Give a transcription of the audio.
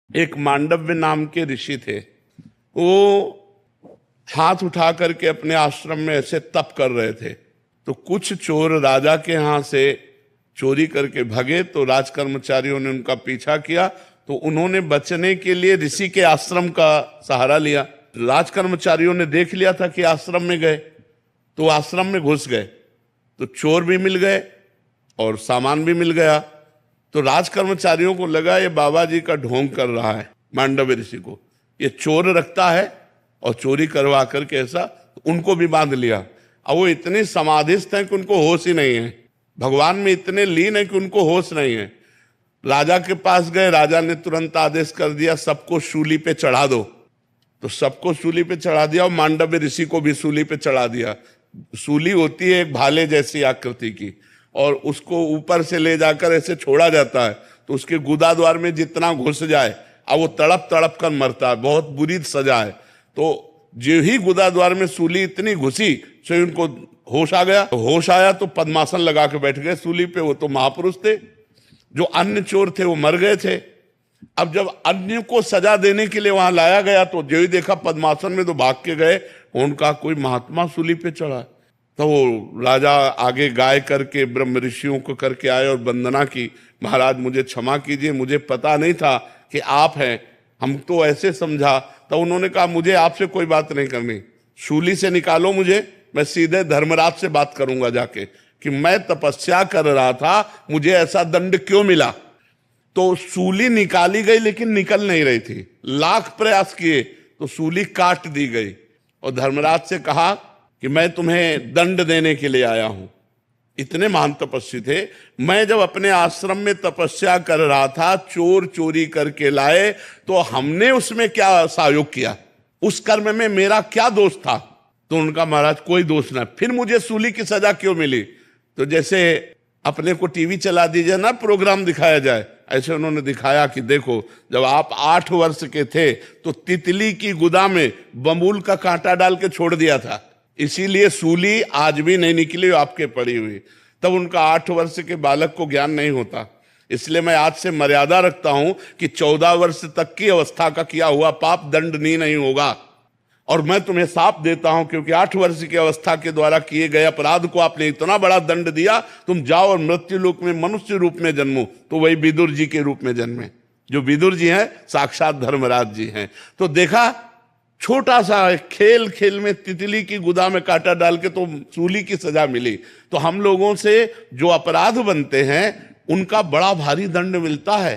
एक मांडव्य नाम के ऋषि थे। वो हाथ उठा करके अपने आश्रम में ऐसे तप कर रहे थे, तो कुछ चोर राजा के यहाँ से चोरी करके भगे, तो राज कर्मचारियों ने उनका पीछा किया, तो उन्होंने बचने के लिए ऋषि के आश्रम का सहारा लिया। राज कर्मचारियों ने देख लिया था कि आश्रम में गए, तो आश्रम में घुस गए, तो चोर भी मिल गए और सामान भी मिल गया। तो राज कर्मचारियों को लगा ये बाबा जी का ढोंग कर रहा है, मांडव्य ऋषि को, ये चोर रखता है और चोरी करवा करके ऐसा, तो उनको भी बांध लिया। अब वो इतने समाधिस्थ हैं कि उनको होश ही नहीं है, भगवान में इतने लीन है कि उनको होश नहीं है। राजा के पास गए, राजा ने तुरंत आदेश कर दिया सबको शूली पे चढ़ा दो, तो सबको सूली पे चढ़ा दिया और मांडव्य ऋषि को भी सूली पे चढ़ा दिया। सूली होती है एक भाले जैसी आकृति की, और उसको ऊपर से ले जाकर ऐसे छोड़ा जाता है, तो उसके गुदा द्वार में जितना घुस जाए, अब वो तड़प तड़प कर मरता है, बहुत बुरी सजा है। तो जो ही गुदा द्वार में सूली इतनी घुसी सो उनको होश आ गया, तो होश आया तो पद्मासन लगा के बैठ गए सूली पे। वो तो महापुरुष थे, जो अन्य चोर थे वो मर गए थे। अब जब अन्य को सजा देने के लिए वहां लाया गया, तो जो ही देखा पद्मासन में, तो भाग के गए, उनका कोई महात्मा सूली पे चढ़ा। तो वो राजा आगे गाय करके ब्रह्म ऋषियों को करके आए और वंदना की, महाराज मुझे क्षमा कीजिए, मुझे पता नहीं था कि आप हैं, हम तो ऐसे समझा। तो उन्होंने कहा मुझे आपसे कोई बात नहीं करनी, शूली से निकालो मुझे, मैं सीधे धर्मराज से बात करूंगा जाके कि मैं तपस्या कर रहा था, मुझे ऐसा दंड क्यों मिला। तो सूली निकाली गई लेकिन निकल नहीं रही थी, लाख प्रयास किए तो सूली काट दी गई। और धर्मराज से कहा कि मैं तुम्हें दंड देने के लिए आया हूं। इतने महान तपस्वी थे। मैं जब अपने आश्रम में तपस्या कर रहा था, चोर चोरी करके लाए, तो हमने उसमें क्या सहयोग किया, उस कर्म में मेरा क्या दोष था। तो उनका महाराज कोई दोष ना, फिर मुझे सूली की सजा क्यों मिली। तो जैसे अपने को टीवी चला दीजिए ना, प्रोग्राम दिखाया जाए, ऐसे उन्होंने दिखाया कि देखो जब आप 8 वर्ष के थे तो तितली की गुदा में बबूल का कांटा डाल के छोड़ दिया था, इसीलिए सूली आज भी नहीं निकली, आपके पड़ी हुई। तब उनका 8 वर्ष के बालक को ज्ञान नहीं होता। इसलिए मैं आज से मर्यादा रखता हूं कि 14 वर्ष तक की अवस्था का किया हुआ पाप दंडनीय नहीं होगा। और मैं तुम्हें साफ देता हूं, क्योंकि 8 वर्ष की अवस्था के द्वारा किए गए अपराध को आपने इतना बड़ा दंड दिया, तुम जाओ और मृत्यु लोक में मनुष्य रूप में जन्मो। तो वही विदुर जी के रूप में जन्मे, जो विदुर जी हैं साक्षात धर्मराज जी हैं। तो देखा, छोटा सा खेल खेल में तितली की गुदा में कांटा डाल के तो सूली की सजा मिली। तो हम लोगों से जो अपराध बनते हैं उनका बड़ा भारी दंड मिलता है।